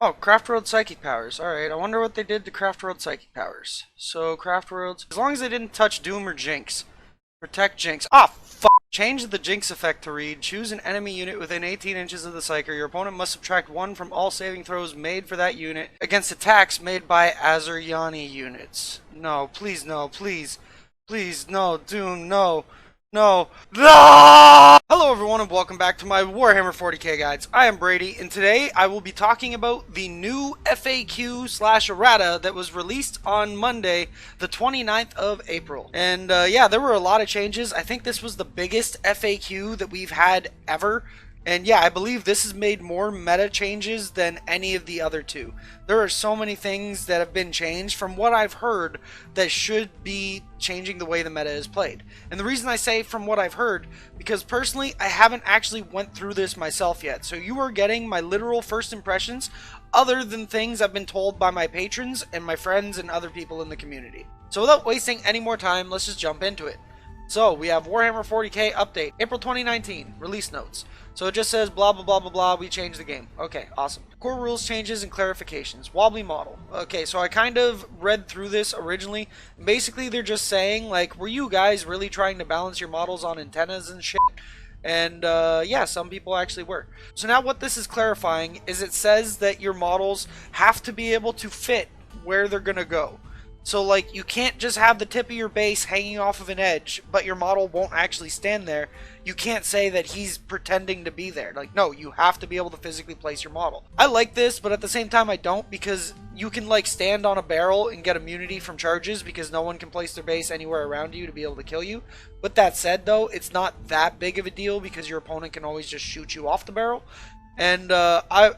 Oh, Craft World Psychic Powers. Alright, I wonder what they did to Craft World Psychic Powers. So, Craft Worlds. As long as they didn't touch Doom or Jinx. Protect Jinx. Ah, fuck! Change the Jinx effect to read. Choose an enemy unit within 18 inches of the Psyker. Your opponent must subtract 1 from all saving throws made for that unit against attacks made by Azuryani units. No, please, no, please. Please, no, Doom, no. No. No! Hello everyone and welcome back to my Warhammer 40k guides. I am Brady and today I will be talking about the new FAQ/errata that was released on Monday, the 29th of April. And yeah, there were a lot of changes. I think this was the biggest FAQ that we've had ever. And yeah, I believe this has made more meta changes than any of the other two. There are so many things that have been changed from what I've heard that should be changing the way the meta is played. And the reason I say from what I've heard, because personally I haven't actually went through this myself yet. So you are getting my literal first impressions other than things I've been told by my patrons and my friends and other people in the community. So without wasting any more time, let's just jump into it. So, we have Warhammer 40k update, April 2019, release notes. So it just says blah blah blah blah blah, we changed the game. Okay, awesome. Core rules changes and clarifications. Wobbly model. Okay, so I kind of read through this originally. Basically, they're just saying, like, were you guys really trying to balance your models on antennas and shit? And yeah, some people actually were. So now what this is clarifying is it says that your models have to be able to fit where they're gonna go. So, like, you can't just have the tip of your base hanging off of an edge, but your model won't actually stand there. You can't say that he's pretending to be there. Like, no, you have to be able to physically place your model. I like this, but at the same time I don't, because you can, like, stand on a barrel and get immunity from charges because no one can place their base anywhere around you to be able to kill you. But that said, though, it's not that big of a deal because your opponent can always just shoot you off the barrel. And I've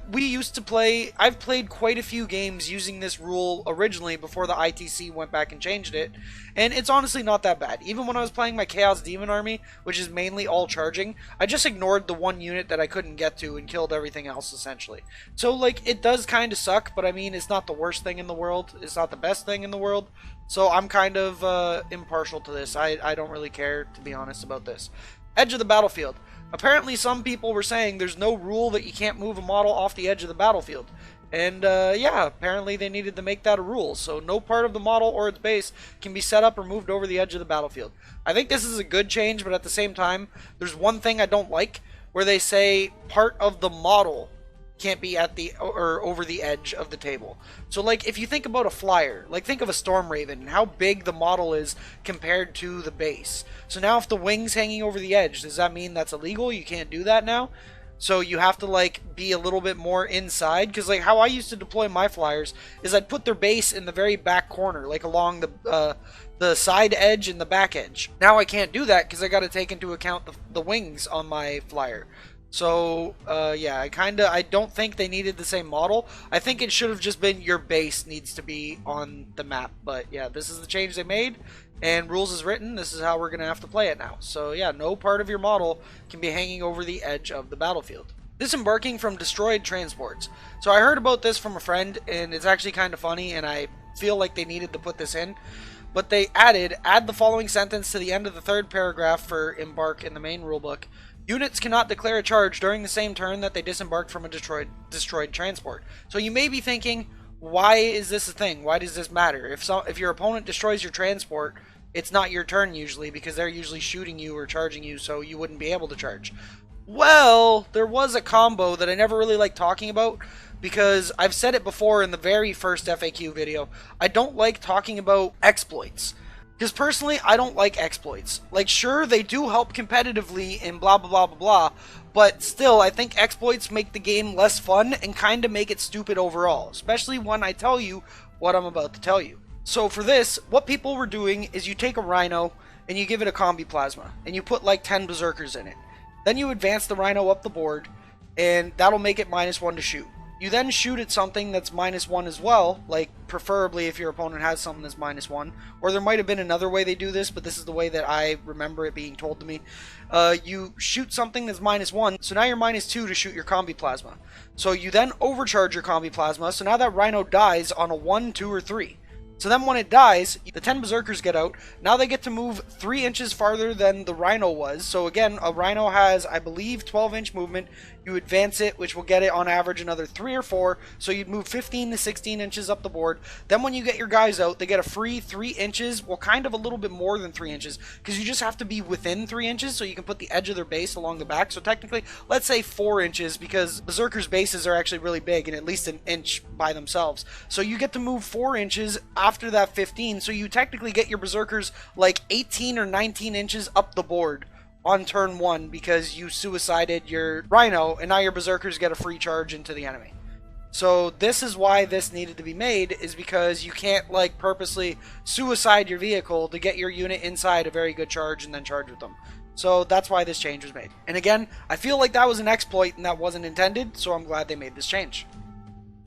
played quite a few games using this rule originally before the ITC went back and changed it, and it's honestly not that bad. Even when I was playing my Chaos Demon army, which is mainly all charging, I just ignored the one unit that I couldn't get to and killed everything else essentially. So, like, it does kind of suck, but I mean, it's not the worst thing in the world, it's not the best thing in the world, so I'm kind of impartial to this. I don't really care, to be honest, about this. Edge of the battlefield. Apparently some people were saying there's no rule that you can't move a model off the edge of the battlefield. And yeah, apparently they needed to make that a rule. So no part of the model or its base can be set up or moved over the edge of the battlefield. I think this is a good change, but at the same time, there's one thing I don't like, where they say part of the model can't be at the or over the edge of the table. So, like, if you think about a flyer, like, think of a Storm Raven and how big the model is compared to the base. So now if the wing's hanging over the edge, does that mean that's illegal? You can't do that now? So you have to, like, be a little bit more inside, because, like, how I used to deploy my flyers is I'd put their base in the very back corner, like along the side edge and the back edge. Now I can't do that because I got to take into account the wings on my flyer. So, yeah, I don't think they needed the same model. I think it should have just been your base needs to be on the map. But, yeah, this is the change they made, and rules is written. This is how we're going to have to play it now. So, yeah, no part of your model can be hanging over the edge of the battlefield. Disembarking from destroyed transports. So I heard about this from a friend, and it's actually kind of funny, and I feel like they needed to put this in. But they add the following sentence to the end of the third paragraph for embark in the main rulebook. Units cannot declare a charge during the same turn that they disembarked from a destroyed transport. So you may be thinking, why is this a thing? Why does this matter? If your opponent destroys your transport, it's not your turn usually because they're usually shooting you or charging you, so you wouldn't be able to charge. Well, there was a combo that I never really like talking about because I've said it before in the very first FAQ video. I don't like talking about exploits. Because personally, I don't like exploits. Like, sure, they do help competitively in blah, blah, blah, blah, blah, but still, I think exploits make the game less fun and kind of make it stupid overall, especially when I tell you what I'm about to tell you. So for this, what people were doing is you take a Rhino and you give it a combi plasma, and you put like 10 berserkers in it. Then you advance the Rhino up the board, and that'll make it -1 to shoot. You then shoot at something that's -1 as well, like preferably if your opponent has something that's -1, or there might have been another way they do this, but this is the way that I remember it being told to me. You shoot something that's -1, so now you're -2 to shoot your combi plasma. So you then overcharge your combi plasma, so now that Rhino dies on a 1, 2, or 3. So then when it dies, the 10 berserkers get out. Now they get to move 3 inches farther than the rhino was. So again, a rhino has, I believe, 12-inch movement. You advance it, which will get it on average another 3 or 4. So you'd move 15 to 16 inches up the board. Then when you get your guys out, they get a free 3 inches. Well, kind of a little bit more than 3 inches, because you just have to be within 3 inches, so you can put the edge of their base along the back. So technically, let's say 4 inches, because berserkers' bases are actually really big and at least an inch by themselves. So you get to move 4 inches after that 15, so you technically get your berserkers like 18 or 19 inches up the board on turn 1 because you suicided your rhino, and now your berserkers get a free charge into the enemy. So this is why this needed to be made, is because you can't like purposely suicide your vehicle to get your unit inside a very good charge and then charge with them. So that's why this change was made. And again, I feel like that was an exploit and that wasn't intended, so I'm glad they made this change.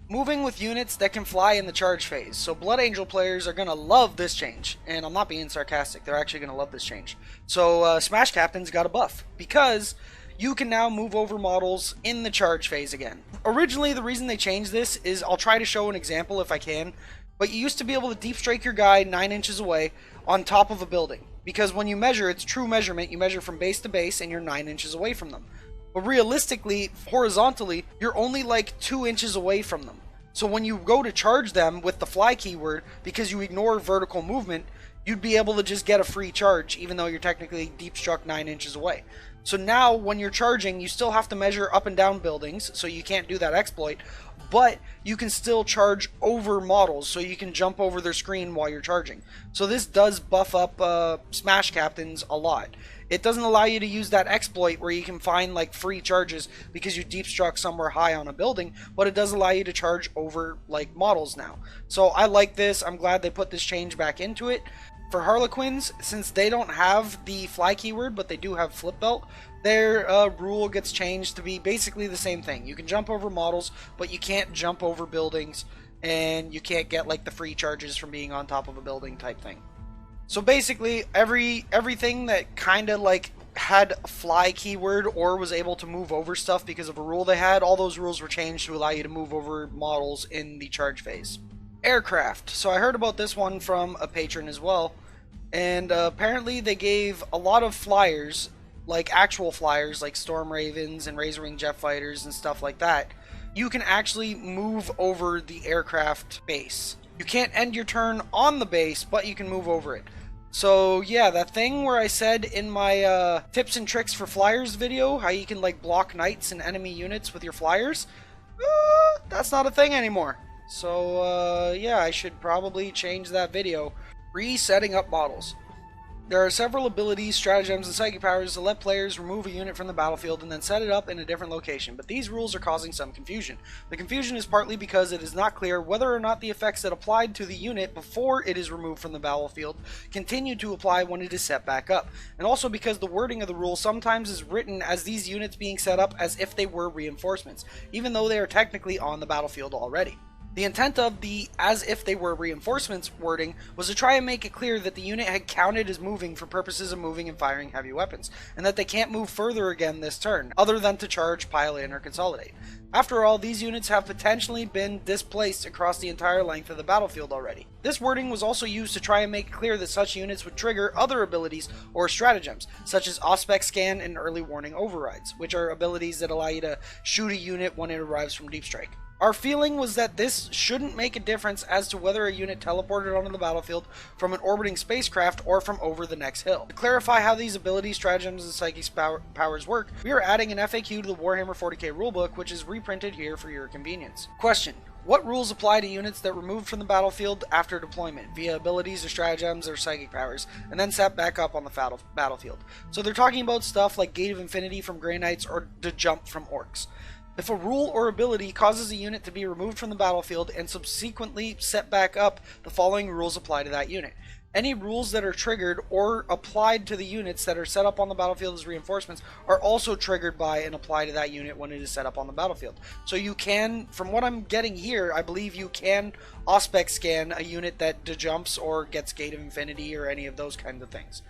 Moving with units that can fly in the charge phase. So Blood Angel players are going to love this change. And I'm not being sarcastic. They're actually going to love this change. So Smash Captain's got a buff, because you can now move over models in the charge phase again. Originally, the reason they changed this is, I'll try to show an example if I can, but you used to be able to deep strike your guy 9 inches away on top of a building. Because when you measure, it's true measurement. You measure from base to base and you're 9 inches away from them. But realistically, horizontally, you're only like 2 inches away from them. So when you go to charge them with the fly keyword, because you ignore vertical movement, you'd be able to just get a free charge, even though you're technically deep struck 9 inches away. So now, when you're charging, you still have to measure up and down buildings, so you can't do that exploit, but you can still charge over models, so you can jump over their screen while you're charging. So this does buff up Smash Captains a lot. It doesn't allow you to use that exploit where you can find like free charges because you deep struck somewhere high on a building, but it does allow you to charge over like models now. So I like this. I'm glad they put this change back into it. For Harlequins, since they don't have the fly keyword, but they do have flip belt, their rule gets changed to be basically the same thing. You can jump over models, but you can't jump over buildings, and you can't get like the free charges from being on top of a building type thing. So basically, everything that kind of like had a fly keyword or was able to move over stuff because of a rule they had, all those rules were changed to allow you to move over models in the charge phase. Aircraft. So I heard about this one from a patron as well, and apparently they gave a lot of flyers, like actual flyers like Storm Ravens and Razor Wing Jet Fighters and stuff like that. You can actually move over the aircraft base. You can't end your turn on the base, but you can move over it. So yeah, that thing where I said in my tips and tricks for flyers video, how you can like block knights and enemy units with your flyers, that's not a thing anymore. So yeah, I should probably change that video. Resetting up models. There are several abilities, stratagems, and psychic powers to let players remove a unit from the battlefield and then set it up in a different location, but these rules are causing some confusion. The confusion is partly because it is not clear whether or not the effects that applied to the unit before it is removed from the battlefield continue to apply when it is set back up, and also because the wording of the rule sometimes is written as these units being set up as if they were reinforcements, even though they are technically on the battlefield already. The intent of the as if they were reinforcements wording was to try and make it clear that the unit had counted as moving for purposes of moving and firing heavy weapons, and that they can't move further again this turn, other than to charge, pile in, or consolidate. After all, these units have potentially been displaced across the entire length of the battlefield already. This wording was also used to try and make it clear that such units would trigger other abilities or stratagems, such as Auspex Scan and Early Warning Overrides, which are abilities that allow you to shoot a unit when it arrives from Deep Strike. Our feeling was that this shouldn't make a difference as to whether a unit teleported onto the battlefield from an orbiting spacecraft or from over the next hill. To clarify how these abilities, stratagems, and psychic powers work, we are adding an FAQ to the Warhammer 40k rulebook, which is reprinted here for your convenience. Question: what rules apply to units that removed from the battlefield after deployment, via abilities or stratagems or psychic powers, and then set back up on the battlefield? So they're talking about stuff like Gate of Infinity from Grey Knights or the jump from Orcs. If a rule or ability causes a unit to be removed from the battlefield and subsequently set back up, the following rules apply to that unit. Any rules that are triggered or applied to the units that are set up on the battlefield as reinforcements are also triggered by and apply to that unit when it is set up on the battlefield. So you can, from what I'm getting here, I believe you can Auspex Scan a unit that dejumps or gets Gate of Infinity or any of those kinds of things.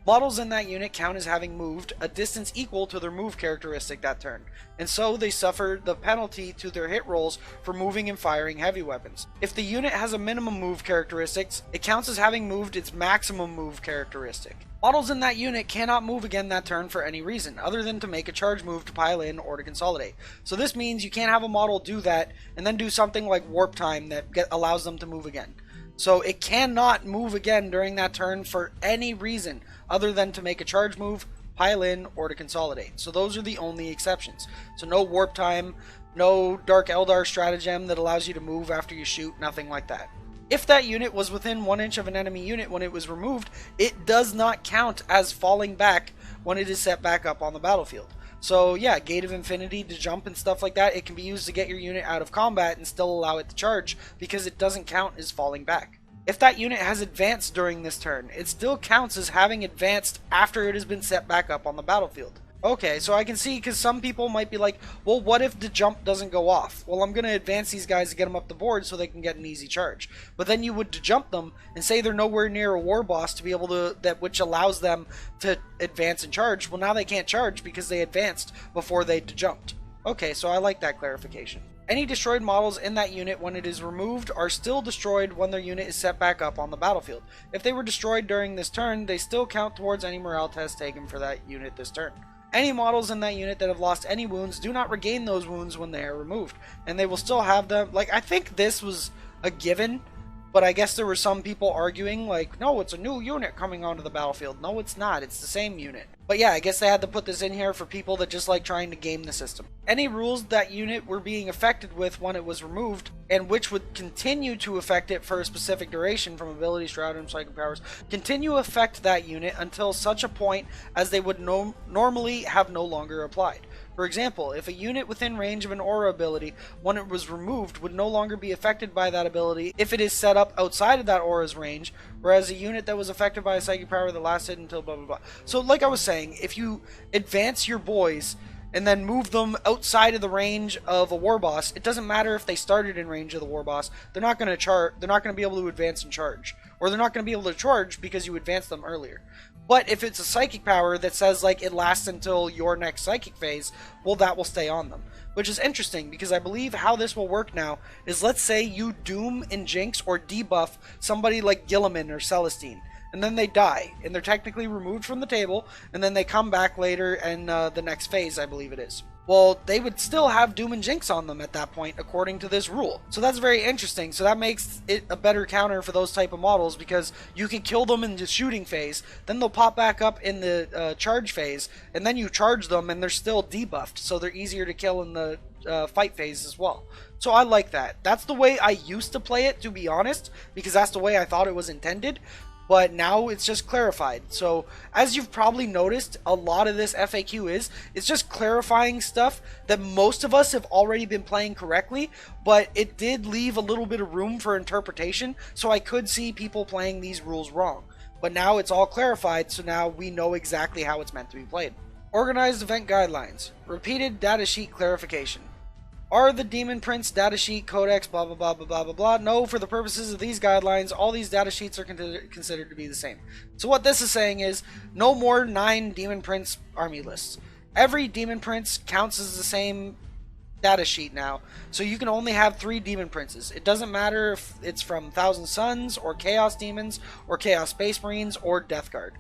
Models in that unit count as having moved a distance equal to their move characteristic that turn, and so they suffer the penalty to their hit rolls for moving and firing heavy weapons. If the unit has a minimum move characteristics, it counts as having moved its maximum move characteristic. Models in that unit cannot move again that turn for any reason, other than to make a charge move to pile in or to consolidate. So this means you can't have a model do that and then do something like warp time that allows them to move again. So it cannot move again during that turn for any reason other than to make a charge move, pile in, or to consolidate. So those are the only exceptions. So no warp time, no Dark Eldar stratagem that allows you to move after you shoot, nothing like that. If that unit was within 1 inch of an enemy unit when it was removed, it does not count as falling back when it is set back up on the battlefield. So yeah, Gate of Infinity to jump and stuff like that, it can be used to get your unit out of combat and still allow it to charge because it doesn't count as falling back. If that unit has advanced during this turn, it still counts as having advanced after it has been set back up on the battlefield. Okay, so I can see, because some people might be like, well, what if the jump doesn't go off? Well, I'm going to advance these guys to get them up the board so they can get an easy charge. But then you would jump them and say they're nowhere near a war boss to be able to, which allows them to advance and charge. Well, now they can't charge because they advanced before they jumped. Okay, so I like that clarification. Any destroyed models in that unit when it is removed are still destroyed when their unit is set back up on the battlefield. If they were destroyed during this turn, they still count towards any morale test taken for that unit this turn. Any models in that unit that have lost any wounds do not regain those wounds when they are removed, and they will still have them. Like, I think this was a given, but I guess there were some people arguing, like, no, it's a new unit coming onto the battlefield. No, it's not. It's the same unit. But yeah, I guess they had to put this in here for people that just like trying to game the system. Any rules that unit were being affected with when it was removed, and which would continue to affect it for a specific duration from ability, stratagem, psychic powers, continue to affect that unit until such a point as they would normally have no longer applied. For example, if a unit within range of an aura ability, when it was removed, would no longer be affected by that ability if it is set up outside of that aura's range, whereas a unit that was affected by a psychic power that lasted until blah blah blah. So like I was saying, if you advance your boys and then move them outside of the range of a war boss, it doesn't matter if they started in range of the war boss, they're not going to be able to advance and charge. Or they're not going to be able to charge because you advanced them earlier. But if it's a psychic power that says like it lasts until your next psychic phase, well, that will stay on them. Which is interesting because I believe how this will work now is, let's say you doom and jinx or debuff somebody like Gilliman or Celestine, and then they die and they're technically removed from the table, and then they come back later in the next phase, I believe it is. Well, they would still have Doom and Jinx on them at that point, according to this rule. So that's very interesting. So that makes it a better counter for those type of models, because you can kill them in the shooting phase, then they'll pop back up in the charge phase, and then you charge them and they're still debuffed, so they're easier to kill in the fight phase as well. So I like that. That's the way I used to play it, to be honest, because that's the way I thought it was intended. But now it's just clarified. So as you've probably noticed, a lot of this FAQ it's just clarifying stuff that most of us have already been playing correctly, but it did leave a little bit of room for interpretation, so I could see people playing these rules wrong. But now it's all clarified, so now we know exactly how it's meant to be played. Organized event guidelines. Repeated datasheet clarification. Are the Demon Prince datasheet codex blah blah blah blah blah blah blah? No, for the purposes of these guidelines, all these datasheets are considered to be the same. So what this is saying is, no more 9 Demon Prince army lists. Every Demon Prince counts as the same datasheet now, so you can only have 3 Demon Princes. It doesn't matter if it's from Thousand Suns, or Chaos Demons, or Chaos Space Marines, or Death Guard.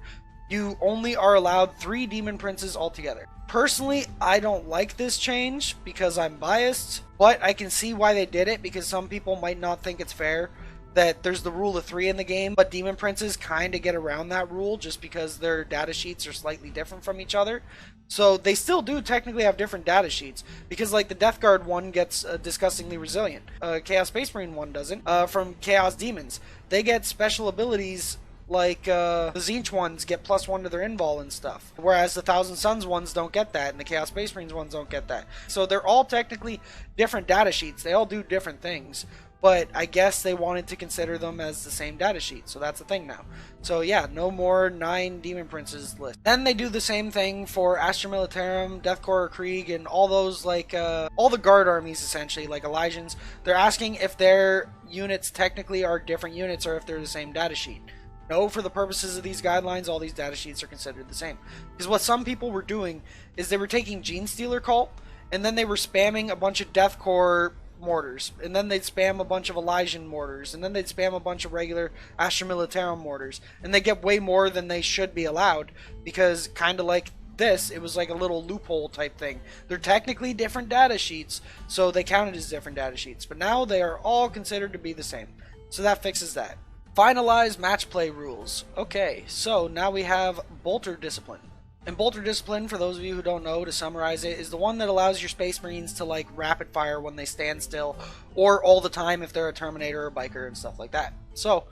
You only are allowed 3 Demon Princes altogether. Personally, I don't like this change because I'm biased, but I can see why they did it, because some people might not think it's fair that there's the rule of 3 in the game, but Demon Princes kind of get around that rule just because their data sheets are slightly different from each other. So they still do technically have different data sheets, because like the Death Guard one gets disgustingly resilient. Chaos Space Marine one doesn't. From Chaos Demons, they get special abilities like the Tzeentch ones get +1 to their invul and stuff, whereas the Thousand Suns ones don't get that, and the Chaos Space Marines ones don't get that. So they're all technically different data sheets. They all do different things, but I guess they wanted to consider them as the same data sheet, so that's the thing now. So yeah, no more 9 Demon Princes list. Then they do the same thing for Astra Militarum, Death Corps, Krieg, and all those, like all the guard armies essentially, like Elysians. They're asking if their units technically are different units or if they're the same data sheet. No, for the purposes of these guidelines, all these data sheets are considered the same. Because what some people were doing is they were taking Gene Stealer Cult, and then they were spamming a bunch of Deathcore mortars, and then they'd spam a bunch of Elysian mortars, and then they'd spam a bunch of regular Astra Militarum mortars, and they get way more than they should be allowed, because kind of like this, it was like a little loophole type thing. They're technically different data sheets, so they counted as different data sheets, but now they are all considered to be the same. So that fixes that. Finalize match play rules. Okay, so now we have Bolter Discipline. And Bolter Discipline, for those of you who don't know, to summarize it, is the one that allows your Space Marines to like rapid fire when they stand still, or all the time if they're a Terminator or Biker and stuff like that. So,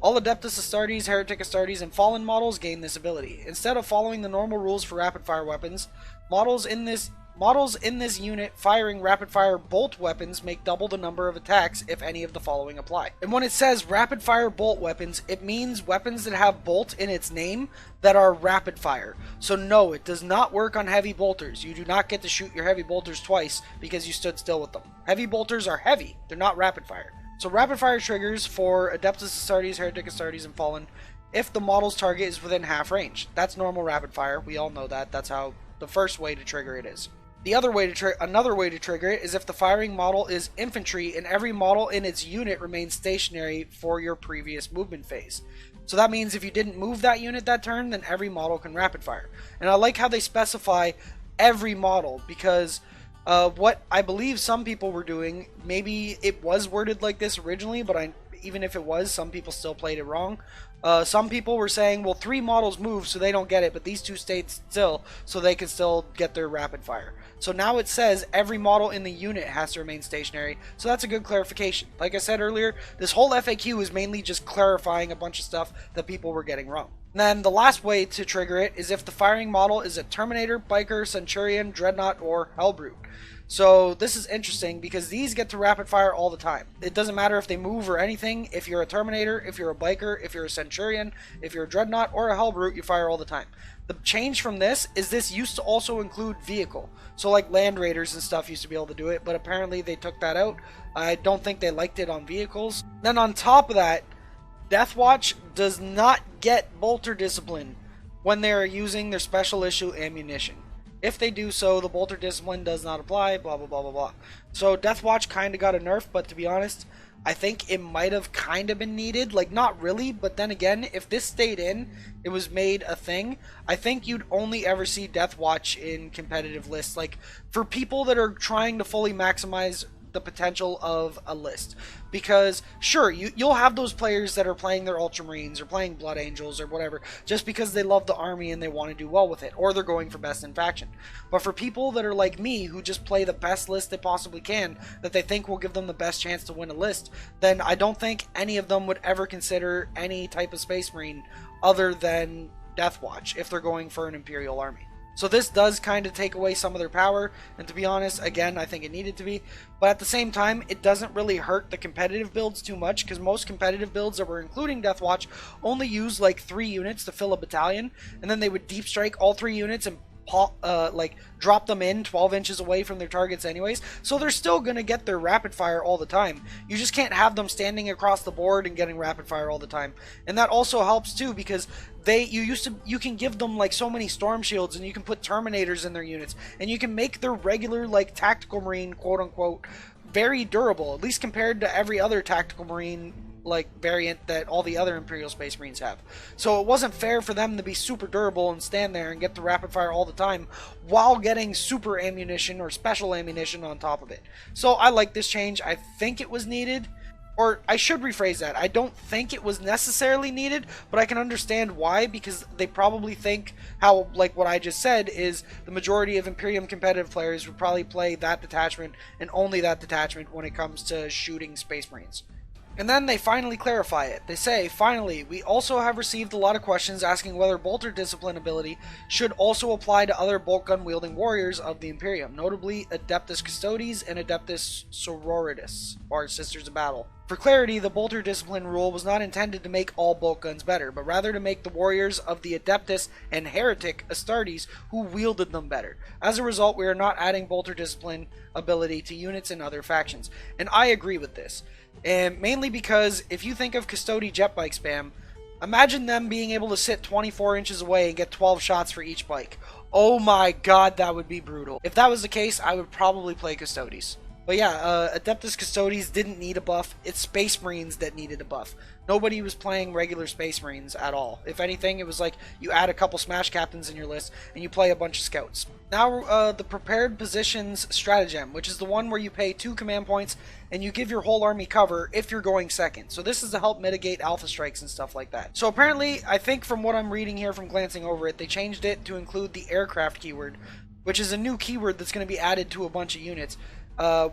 all Adeptus Astartes, Heretic Astartes, and Fallen models gain this ability. Instead of following the normal rules for rapid fire weapons, models in this unit firing rapid-fire bolt weapons make double the number of attacks if any of the following apply. And when it says rapid-fire bolt weapons, it means weapons that have bolt in its name that are rapid-fire. So no, it does not work on heavy bolters. You do not get to shoot your heavy bolters twice because you stood still with them. Heavy bolters are heavy. They're not rapid-fire. So rapid-fire triggers for Adeptus Astartes, Heretic Astartes, and Fallen if the model's target is within half range. That's normal rapid-fire. We all know that. That's how the first way to trigger it is. Another way to trigger it is if the firing model is infantry and every model in its unit remains stationary for your previous movement phase. So that means if you didn't move that unit that turn, then every model can rapid fire. And I like how they specify every model, because what I believe some people were doing, maybe it was worded like this originally, but even if it was, some people still played it wrong. Some people were saying, well, 3 models move so they don't get it, but these 2 stayed still so they can still get their rapid fire. So now it says every model in the unit has to remain stationary, so that's a good clarification. Like I said earlier, this whole FAQ is mainly just clarifying a bunch of stuff that people were getting wrong. And then the last way to trigger it is if the firing model is a Terminator, Biker, Centurion, Dreadnought, or Hellbrute. So this is interesting because these get to rapid fire all the time. It doesn't matter if they move or anything. If you're a Terminator, if you're a Biker, if you're a Centurion, if you're a Dreadnought, or a Hellbrute, you fire all the time. The change from this is this used to also include vehicle. So like Land Raiders and stuff used to be able to do it, but apparently they took that out. I don't think they liked it on vehicles. Then on top of that, Deathwatch does not get Bolter Discipline when they are using their special issue ammunition. If they do so, the Bolter Discipline does not apply, blah, blah, blah, blah, blah. So Deathwatch kind of got a nerf, but to be honest, I think it might have kind of been needed. Like, not really, but then again, if this stayed in, it was made a thing, I think you'd only ever see Deathwatch in competitive lists. Like, for people that are trying to fully maximize the potential of a list. Because sure, you'll have those players that are playing their Ultramarines or playing Blood Angels or whatever just because they love the army and they want to do well with it, or they're going for best in faction. But for people that are like me who just play the best list they possibly can that they think will give them the best chance to win a list, then I don't think any of them would ever consider any type of Space Marine other than Deathwatch if they're going for an Imperial army. So this does kind of take away some of their power, and to be honest, again, I think it needed to be. But at the same time, it doesn't really hurt the competitive builds too much, because most competitive builds that were including Deathwatch only use like 3 units to fill a battalion, and then they would deep strike all 3 units and drop them in 12 inches away from their targets anyways, so they're still going to get their rapid fire all the time. You just can't have them standing across the board and getting rapid fire all the time. And that also helps too, because you can give them like so many storm shields, and you can put Terminators in their units, and you can make their regular like tactical marine, quote unquote, very durable, at least compared to every other tactical marine like variant that all the other Imperial Space Marines have. So it wasn't fair for them to be super durable and stand there and get the rapid fire all the time while getting super ammunition or special ammunition on top of it. So I like this change. I think it was needed, or I should rephrase that. I don't think it was necessarily needed, but I can understand why, because they probably think how, like what I just said, is the majority of Imperium competitive players would probably play that detachment and only that detachment when it comes to shooting Space Marines. And then they finally clarify it. They say, finally, we also have received a lot of questions asking whether Bolter Discipline ability should also apply to other bolt gun wielding warriors of the Imperium, notably Adeptus Custodes and Adeptus Sororitas, or Sisters of Battle. For clarity, the Bolter Discipline rule was not intended to make all bolt guns better, but rather to make the warriors of the Adeptus and Heretic Astartes who wielded them better. As a result, we are not adding Bolter Discipline ability to units in other factions. And I agree with this. And mainly because if you think of Custody jet bike spam, Imagine them being able to sit 24 inches away and get 12 shots for each bike. Oh my god, that would be brutal. If that was the case, I would probably play Custodes. But yeah, Adeptus Custodes didn't need a buff. It's Space Marines that needed a buff. Nobody was playing regular Space Marines at all. If anything, it was like you add a couple Smash Captains in your list and you play a bunch of Scouts. Now, the Prepared Positions Stratagem, which is the one where you pay 2 command points and you give your whole army cover if you're going second. So this is to help mitigate alpha strikes and stuff like that. So apparently, I think from what I'm reading here from glancing over it, they changed it to include the aircraft keyword, which is a new keyword that's going to be added to a bunch of units.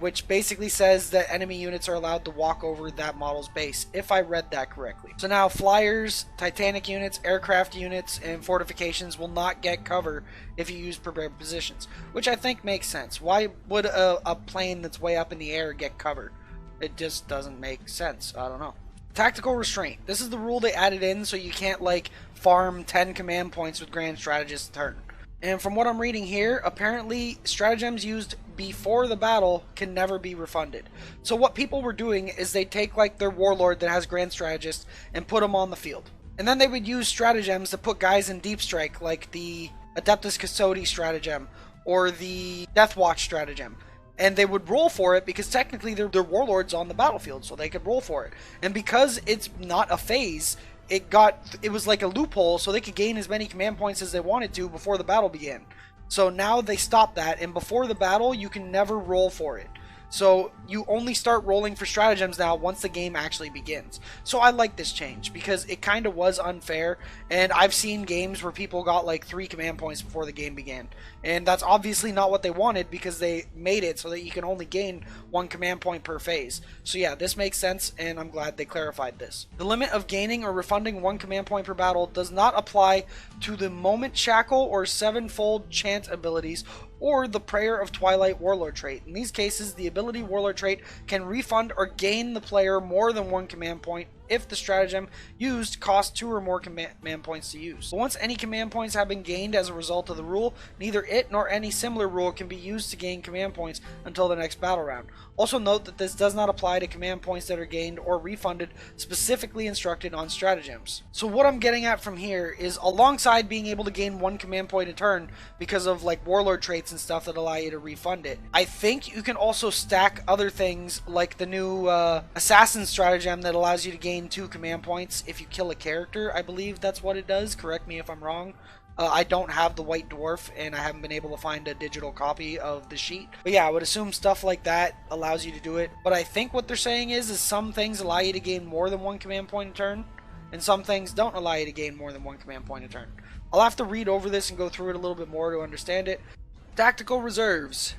Which basically says that enemy units are allowed to walk over that model's base, if I read that correctly. So now flyers, Titanic units, aircraft units, and fortifications will not get cover if you use prepared positions, which I think makes sense. Why would a plane that's way up in the air get cover? It just doesn't make sense. I don't know. Tactical Restraint. This is the rule they added in so you can't, like, farm 10 command points with Grand Strategist's turn. And from what I'm reading here, apparently stratagems used before the battle can never be refunded. So what people were doing is they take like their warlord that has Grand Strategist and put them on the field. And then they would use stratagems to put guys in deep strike, like the Adeptus Custodes stratagem or the Death Watch stratagem. And they would roll for it because technically they're warlords on the battlefield, so they could roll for it. And because it's not a phase, it was like a loophole, so they could gain as many command points as they wanted to before the battle began. So now they stopped that, and before the battle, you can never roll for it. So you only start rolling for stratagems now once the game actually begins. So I like this change because it kind of was unfair, and I've seen games where people got like 3 command points before the game began. And that's obviously not what they wanted because they made it so that you can only gain 1 command point per phase. So yeah, this makes sense, and I'm glad they clarified this. The limit of gaining or refunding 1 command point per battle does not apply to the Moment Shackle or 7-fold Chant abilities or the Prayer of Twilight Warlord trait. In these cases, the ability Warlord trait can refund or gain the player more than 1 command point if the stratagem used costs 2 or more command points to use. But once any command points have been gained as a result of the rule, neither it nor any similar rule can be used to gain command points until the next battle round. Also note that this does not apply to command points that are gained or refunded specifically instructed on stratagems. So what I'm getting at from here is, alongside being able to gain 1 command point a turn because of like warlord traits and stuff that allow you to refund it, I think you can also stack other things like the new assassin stratagem that allows you to gain 2 command points if you kill a character. I believe that's what it does. Correct me if I'm wrong. I don't have the White Dwarf, and I haven't been able to find a digital copy of the sheet. But yeah, I would assume stuff like that allows you to do it. But I think what they're saying is some things allow you to gain more than 1 command point a turn, and some things don't allow you to gain more than 1 command point a turn. I'll have to read over this and go through it a little bit more to understand it. Tactical Reserves.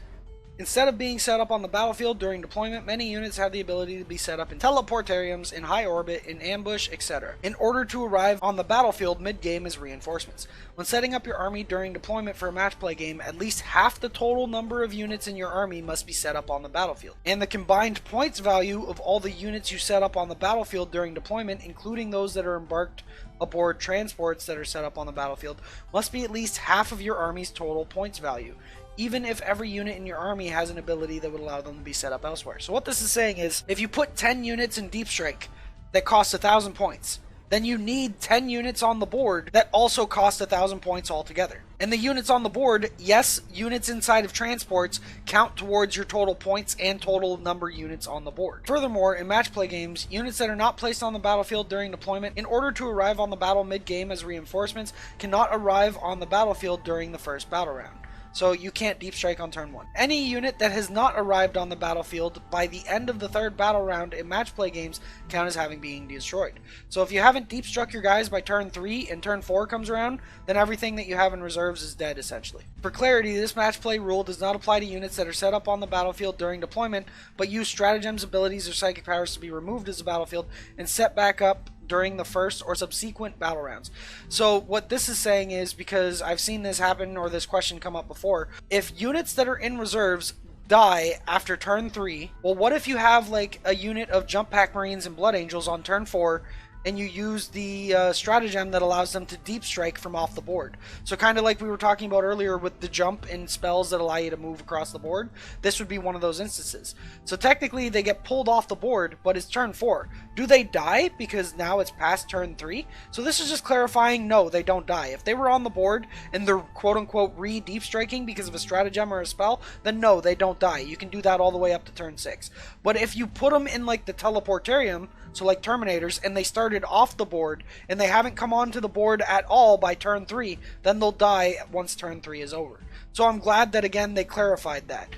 Instead of being set up on the battlefield during deployment, many units have the ability to be set up in teleportariums, in high orbit, in ambush, etc. in order to arrive on the battlefield mid-game as reinforcements. When setting up your army during deployment for a match play game, at least half the total number of units in your army must be set up on the battlefield. And the combined points value of all the units you set up on the battlefield during deployment, including those that are embarked aboard transports that are set up on the battlefield, must be at least half of your army's total points value, even if every unit in your army has an ability that would allow them to be set up elsewhere. So what this is saying is, if you put 10 units in Deep Strike that cost 1,000 points, then you need 10 units on the board that also cost 1,000 points altogether. And the units on the board, yes, units inside of transports count towards your total points and total number of units on the board. Furthermore, in match play games, units that are not placed on the battlefield during deployment in order to arrive on the battle mid-game as reinforcements cannot arrive on the battlefield during the first battle round. So you can't deep strike on turn 1. Any unit that has not arrived on the battlefield by the end of the 3rd battle round in match play games count as having been destroyed. So if you haven't deep struck your guys by turn 3 and turn 4 comes around, then everything that you have in reserves is dead essentially. For clarity, this match play rule does not apply to units that are set up on the battlefield during deployment, but use stratagems, abilities, or psychic powers to be removed as the battlefield and set back up during the first or subsequent battle rounds. So what this is saying is, because I've seen this happen or this question come up before, if units that are in reserves die after turn 3, well, what if you have like a unit of Jump Pack Marines and Blood Angels on turn 4 and you use the stratagem that allows them to deep strike from off the board. So kind of like we were talking about earlier with the jump and spells that allow you to move across the board, this would be one of those instances. So technically they get pulled off the board, but it's turn 4. Do they die because now it's past turn 3? So this is just clarifying, no, they don't die. If they were on the board and they're quote-unquote re-deep striking because of a stratagem or a spell, then no, they don't die. You can do that all the way up to turn 6. But if you put them in like the Teleportarium, so like Terminators, and they started off the board and they haven't come onto the board at all by turn 3, then they'll die once turn 3 is over. So I'm glad that again they clarified that.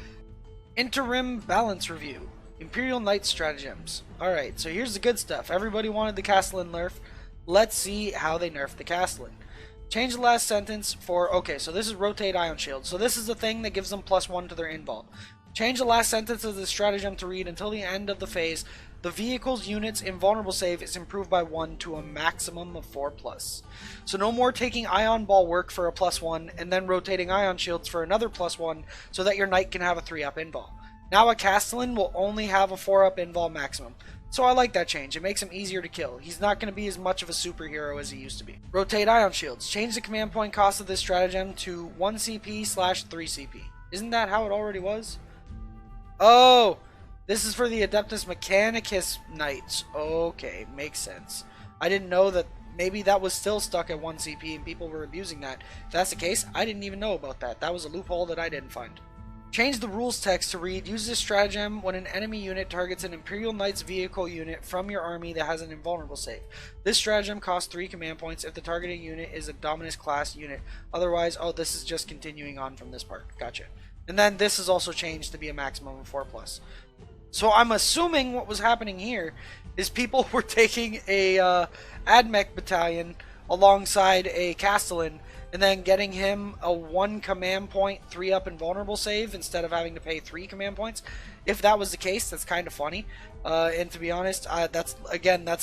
Interim balance review. Imperial Knight stratagems. Alright, so here's the good stuff. Everybody wanted the Castellan nerf. Let's see how they nerf the Castellan. Change the last sentence for... Okay, so this is rotate Ion Shield. So this is the thing that gives them +1 to their invul. Change the last sentence of the stratagem to read until the end of the phase. The vehicle's unit's invulnerable save is improved by 1 to a maximum of 4+. So no more taking Ion Ball work for a +1 and then rotating Ion Shields for another +1 so that your Knight can have a 3-up invul. Now a Castellan will only have a 4-up invul maximum. So I like that change. It makes him easier to kill. He's not going to be as much of a superhero as he used to be. Rotate Ion Shields. Change the command point cost of this stratagem to 1 CP/3 CP. Isn't that how it already was? Oh! This is for the Adeptus Mechanicus Knights. Okay, makes sense. I didn't know that maybe that was still stuck at 1 CP and people were abusing that. If that's the case, I didn't even know about that. That was a loophole that I didn't find. Change the rules text to read, use this stratagem when an enemy unit targets an Imperial Knight's vehicle unit from your army that has an invulnerable save. This stratagem costs 3 command points if the targeting unit is a Dominus class unit. Otherwise, oh, this is just continuing on from this part. Gotcha. And then this is also changed to be a maximum of 4+. So I'm assuming what was happening here is people were taking a Admech battalion alongside a Castellan and then getting him a 1 command point 3-up invulnerable save instead of having to pay 3 command points. If that was the case, that's kind of funny. And to be honest, that's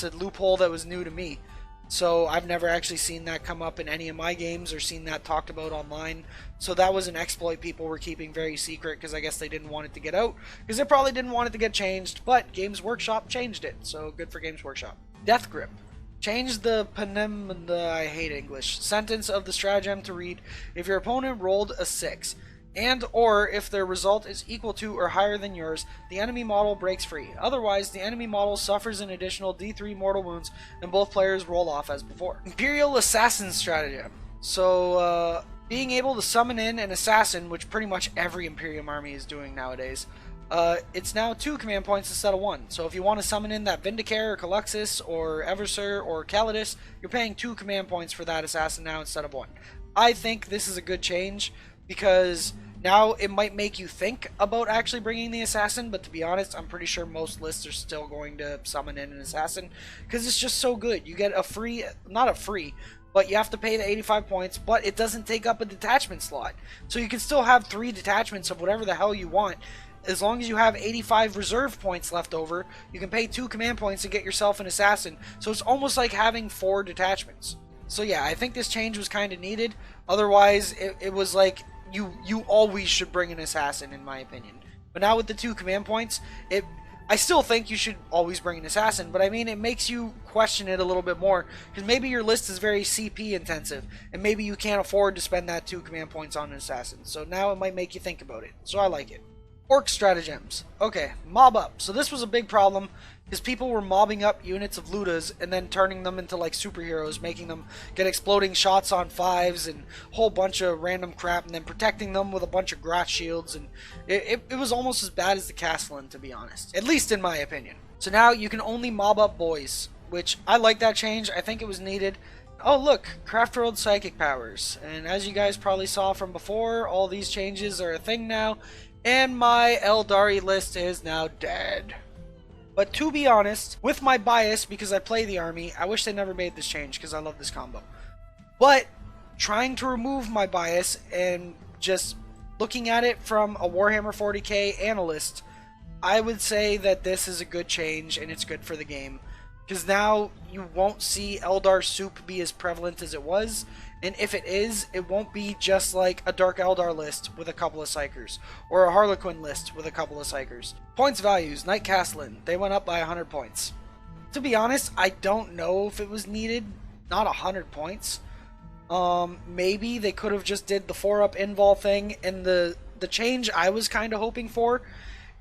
a loophole that was new to me. So I've never actually seen that come up in any of my games or seen that talked about online. So that was an exploit people were keeping very secret because I guess they didn't want it to get out. Because they probably didn't want it to get changed, but Games Workshop changed it. So good for Games Workshop. Death Grip. Change the I hate English, sentence of the stratagem to read, if your opponent rolled a 6, and or if their result is equal to or higher than yours, the enemy model breaks free. Otherwise, the enemy model suffers an additional D3 mortal wounds and both players roll off as before. Imperial Assassin stratagem. So, being able to summon in an assassin, which pretty much every Imperium army is doing nowadays, it's now 2 command points instead of 1. So if you want to summon in that Vindicare or Caluxus or Eversur or Calidus, you're paying 2 command points for that assassin now instead of 1. I think this is a good change because now it might make you think about actually bringing the assassin, but to be honest, I'm pretty sure most lists are still going to summon in an assassin because it's just so good. You get a free, not a free, but you have to pay the 85 points, but it doesn't take up a detachment slot. So you can still have 3 detachments of whatever the hell you want. As long as you have 85 reserve points left over, you can pay 2 command points to get yourself an assassin. So it's almost like having 4 detachments. So yeah, I think this change was kind of needed. Otherwise, it was like, you always should bring an assassin, in my opinion. But now with the 2 command points, I still think you should always bring an assassin, but I mean, it makes you question it a little bit more, because maybe your list is very CP intensive, and maybe you can't afford to spend that 2 command points on an assassin. So now it might make you think about it. So I like it. Orc stratagems. Okay, mob up. So this was a big problem because people were mobbing up units of Ludas and then turning them into like superheroes, making them get exploding shots on 5s and a whole bunch of random crap, and then protecting them with a bunch of grass shields, and it was almost as bad as the Castellan, to be honest, at least in my opinion. So now you can only mob up boys, which I like that change. I think it was needed. Oh look, Craft World Psychic Powers, and as you guys probably saw from before, all these changes are a thing now. And my Eldari list is now dead. But to be honest, with my bias, because I play the army, I wish they never made this change because I love this combo. But trying to remove my bias and just looking at it from a Warhammer 40k analyst, I would say that this is a good change and it's good for the game. Because now you won't see Eldar soup be as prevalent as it was. And if it is, it won't be just like a Dark Eldar list with a couple of Psychers, or a Harlequin list with a couple of Psychers. Points values, Knight Castellan, they went up by 100 points. To be honest, I don't know if it was needed. Not 100 points. Maybe they could have just did the 4-up invol thing, and the change I was kind of hoping for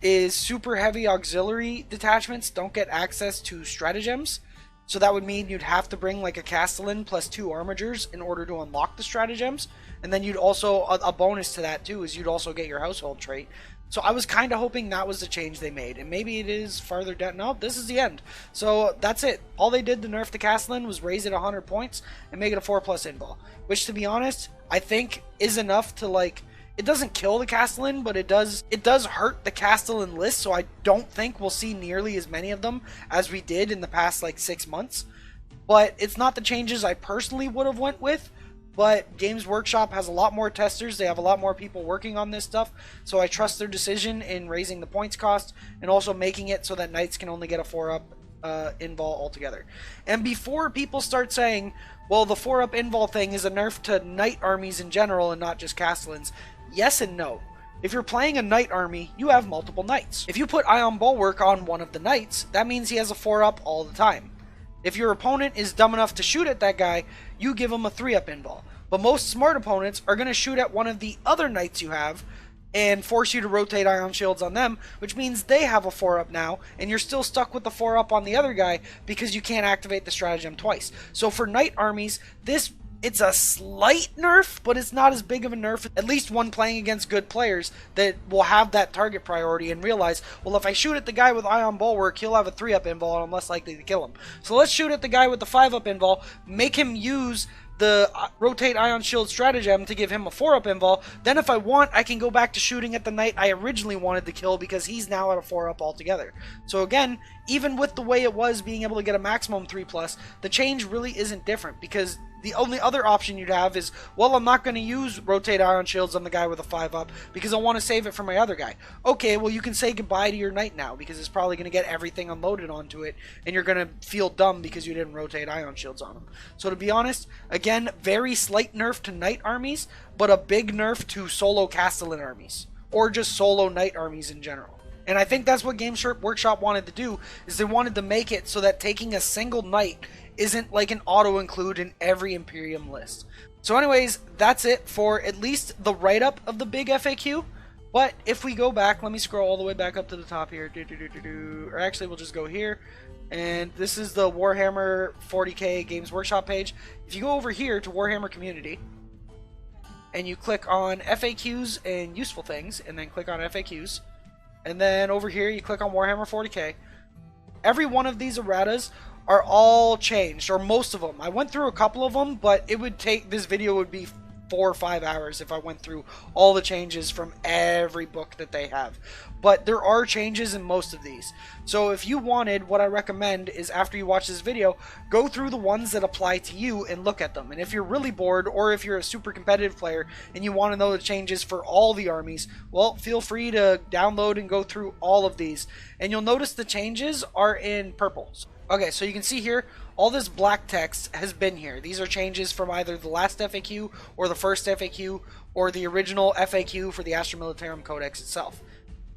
is super heavy auxiliary detachments don't get access to stratagems. So that would mean you'd have to bring like a Castellan plus 2 armigers in order to unlock the stratagems. And then you'd also, a bonus to that too, is you'd also get your household trait. So I was kind of hoping that was the change they made. And maybe it is farther down. No, this is the end. So that's it. All they did to nerf the Castellan was raise it 100 points and make it a 4+ invol. Which, to be honest, I think is enough to, like, it doesn't kill the Castellan, but it does hurt the Castellan list, so I don't think we'll see nearly as many of them as we did in the past, like, 6 months. But it's not the changes I personally would have went with, but Games Workshop has a lot more testers, they have a lot more people working on this stuff, so I trust their decision in raising the points cost, and also making it so that Knights can only get a 4-up invol altogether. And before people start saying, well, the 4-up invol thing is a nerf to Knight armies in general and not just Castellans, yes and no. If you're playing a Knight army, you have multiple Knights. If you put Ion Bulwark on one of the Knights, that means he has a 4-up all the time. If your opponent is dumb enough to shoot at that guy, you give him a 3-up invol. But most smart opponents are going to shoot at one of the other Knights you have and force you to rotate Ion Shields on them, which means they have a 4-up now, and you're still stuck with the 4-up on the other guy because you can't activate the stratagem twice. So for Knight armies, it's a slight nerf, but it's not as big of a nerf, at least one playing against good players that will have that target priority and realize, well, if I shoot at the guy with Ion Bulwark, he'll have a 3-up invol and I'm less likely to kill him. So let's shoot at the guy with the 5-up invol, make him use the rotate Ion Shield stratagem to give him a 4-up invol. Then if I want, I can go back to shooting at the Knight I originally wanted to kill because he's now at a 4-up altogether. So again, even with the way it was being able to get a maximum 3+, the change really isn't different because the only other option you'd have is, well, I'm not going to use rotate Ion Shields on the guy with a 5-up because I want to save it for my other guy. Okay, well, you can say goodbye to your Knight now because it's probably going to get everything unloaded onto it and you're going to feel dumb because you didn't rotate Ion Shields on him. So to be honest, again, very slight nerf to Knight armies, but a big nerf to solo Castellan armies or just solo Knight armies in general. And I think that's what Games Workshop wanted to do, is they wanted to make it so that taking a single Knight isn't like an auto-include in every Imperium list. So anyways, that's it for at least the write-up of the big FAQ. But if we go back, let me scroll all the way back up to the top here. Or actually, we'll just go here. And this is the Warhammer 40k Games Workshop page. If you go over here to Warhammer Community, and you click on FAQs and useful things, and then click on FAQs, and then over here you click on Warhammer 40k, every one of these erratas are all changed, or most of them. I went through a couple of them, but it would take, this video would be 4 or 5 hours if I went through all the changes from every book that they have. But there are changes in most of these. So if you wanted, what I recommend is after you watch this video, go through the ones that apply to you and look at them. And if you're really bored, or if you're a super competitive player and you want to know the changes for all the armies, well, feel free to download and go through all of these. And you'll notice the changes are in purple. Okay, so you can see here, all this black text has been here. These are changes from either the last FAQ, or the first FAQ, or the original FAQ for the Astra Militarum Codex itself.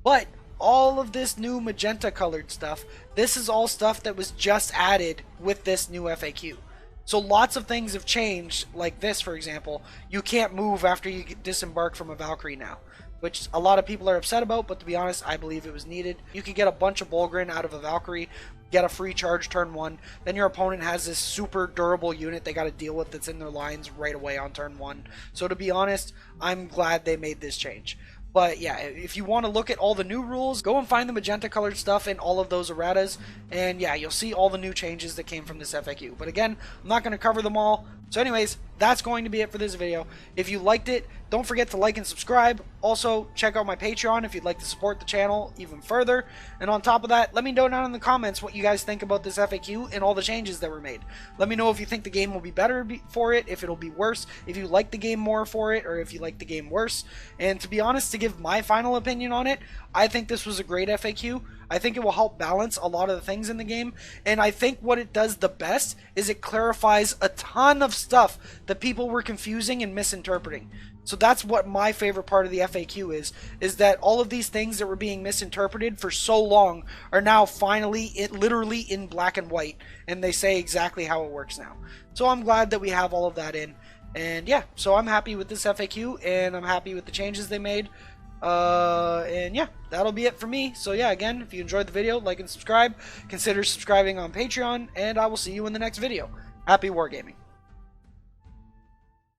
But all of this new magenta colored stuff, this is all stuff that was just added with this new FAQ. So lots of things have changed, like this, for example. You can't move after you disembark from a Valkyrie now, which a lot of people are upset about, but to be honest, I believe it was needed. You could get a bunch of Bulgrin out of a Valkyrie, get a free charge turn 1, then your opponent has this super durable unit they got to deal with that's in their lines right away on turn 1. So to be honest, I'm glad they made this change. But yeah, if you want to look at all the new rules, go and find the magenta colored stuff in all of those erratas, and yeah, you'll see all the new changes that came from this FAQ. But again, I'm not going to cover them all. So anyways, that's going to be it for this video. If you liked it, don't forget to like and subscribe. Also, check out my Patreon if you'd like to support the channel even further. And on top of that, let me know down in the comments what you guys think about this FAQ and all the changes that were made. Let me know if you think the game will be better for it, if it'll be worse, if you like the game more for it, or if you like the game worse. And to be honest, to give my final opinion on it, I think this was a great FAQ. I think it will help balance a lot of the things in the game, and I think what it does the best is it clarifies a ton of of stuff that people were confusing and misinterpreting. So that's what my favorite part of the FAQ is that all of these things that were being misinterpreted for so long are now finally, literally in black and white, and they say exactly how it works now. So I'm glad that we have all of that in. And yeah, so I'm happy with this FAQ, and I'm happy with the changes they made. And yeah, that'll be it for me. So yeah, again, if you enjoyed the video, like and subscribe. Consider subscribing on Patreon, and I will see you in the next video. Happy wargaming.